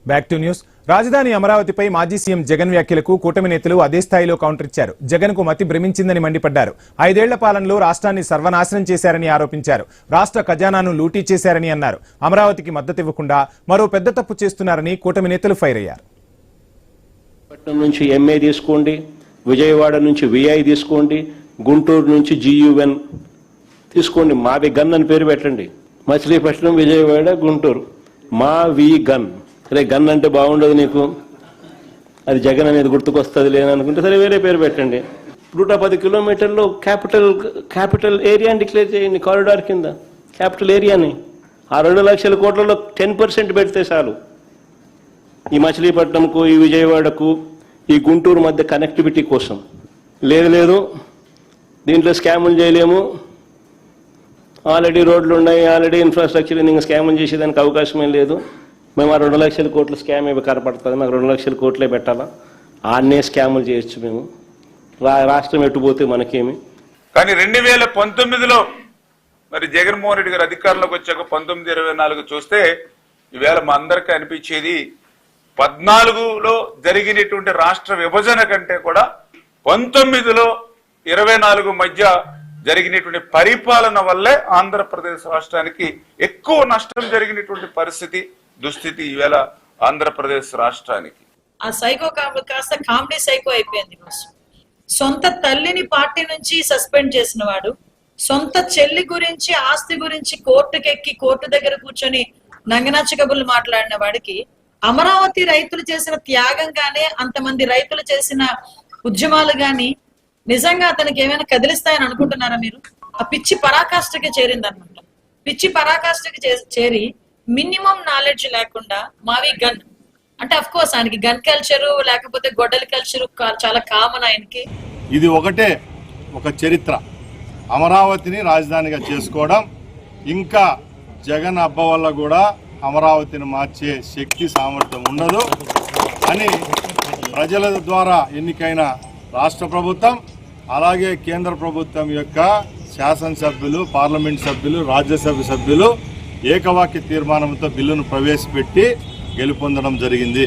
Back to news. రాజధాని అమరావతిపై మాజీ CM Jagan వ్యాఖ్యలకు కూటమి నేతలు అదే స్థాయిలో కౌంటర్ ఇచ్చారు. జగన్ కు మతి భ్రమించిందని మండిపడ్డారు. 5 ఏళ్ల పాలనలో రాష్ట్రాన్ని సర్వనాశనం చేశారని ఆరోపించారు. రాష్ట్ర ఖజానాను లూటీ చేశారని అన్నారు. అమరావతికి మద్దతు ఇవ్వకుండా మరో పెద్ద తప్పు చేస్తున్నారని కూటమి నేతలు ఫైర్ అయ్యారు. పట్నం నుంచి ఎంఏ తీసుకోండి, విజయవాడ నుంచి విఐ తీసుకోండి, గుంటూరు నుంచి GUN తీసుకోండి, మావి గన్ అని పేరు పెట్టండి. మచిలీపట్నం, విజయవాడ, గుంటూరు, మా వి గన్. సరే, గన్ అంటే బాగుండదు నీకు, అది జగన్ అనేది గుర్తుకొస్తుంది లేననుకుంటే సరే వేరే పేరు పెట్టండి. 110 కిలోమీటర్లు క్యాపిటల్ ఏరియాని డిక్లేర్ చేయండి, కారిడార్ కింద క్యాపిటల్ ఏరియాని. ఆ 2 లక్షల కోట్లలో 10% పెడితే చాలు. ఈ మచిలీపట్నంకు, ఈ విజయవాడకు, ఈ గుంటూరు మధ్య కనెక్టివిటీ కోసం. లేదు దీంట్లో స్కాములు చేయలేము, ఆల్రెడీ రోడ్లు ఉన్నాయి, ఆల్రెడీ ఇన్ఫ్రాస్ట్రక్చర్, ఇంకా స్కాములు చేసేదానికి అవకాశమే లేదు. మేము ఆ 2 లక్షల కోట్ల స్కామ్ ఏమి కనపడుతుంది, మాకు 2 లక్షల కోట్లే పెట్టాలా, ఆన్నే స్కాములు చేయొచ్చు మేము. రాష్ట్రం ఎట్టుపోతే మనకేమి. కానీ 2019లో మరి జగన్మోహన్ రెడ్డి గారు అధికారంలోకి వచ్చాక 1924 చూస్తే ఈవేళ మా అందరికీ అనిపించేది 14లో జరిగినటువంటి రాష్ట్ర విభజన కంటే కూడా 19లో 24 మధ్య జరిగినటువంటి పరిపాలన వల్లే ఆంధ్రప్రదేశ్ రాష్ట్రానికి ఎక్కువ నష్టం జరిగినటువంటి పరిస్థితి, దుస్థితి ఈవేళ ఆంధ్రప్రదేశ్ రాష్ట్రానికి. ఆ సైకో కాస్త కామెడీ సైకో అయిపోయింది. సొంత తల్లిని పార్టీ నుంచి సస్పెండ్ చేసిన వాడు, సొంత చెల్లి గురించి, ఆస్తి గురించి కోర్టుకెక్కి కోర్టు దగ్గర కూర్చొని నంగనాచి కబుర్లు మాట్లాడిన వాడికి అమరావతి రైతులు చేసిన త్యాగం గానే, అంతమంది రైతులు చేసిన ఉద్యమాలు గాని నిజంగా అతనికి ఏమైనా కదిలిస్తాయని అనుకుంటున్నారా మీరు? ఆ పిచ్చి పరాకాష్ఠకి చేరిందనమాట. పిచ్చి పరాకాష్ఠకి చేరి మినిమం నాలెడ్జ్ లేకుండా మావి గన్ అంటే, అఫ్ కోర్స్ ఆయనకి గన్ కల్చర్ లేకపోతే గొడ్డలి కల్చర్ చాలా కామన్ ఆయనకి. ఇది ఒక చరిత్ర. అమరావతిని రాజధానిగా చేసుకోవడం, ఇంకా జగన్ అబ్బ వల్ల కూడా అమరావతిని మార్చే శక్తి సామర్థ్యం ఉండదు అని ప్రజల ద్వారా ఎన్నికైన రాష్ట్ర ప్రభుత్వం, అలాగే కేంద్ర ప్రభుత్వం యొక్క శాసనసభ్యులు, పార్లమెంట్ సభ్యులు, రాజ్యసభ సభ్యులు ఏకవాక్య తీర్మానంతో బిల్లును ప్రవేశపెట్టి గెలుపొందడం జరిగింది.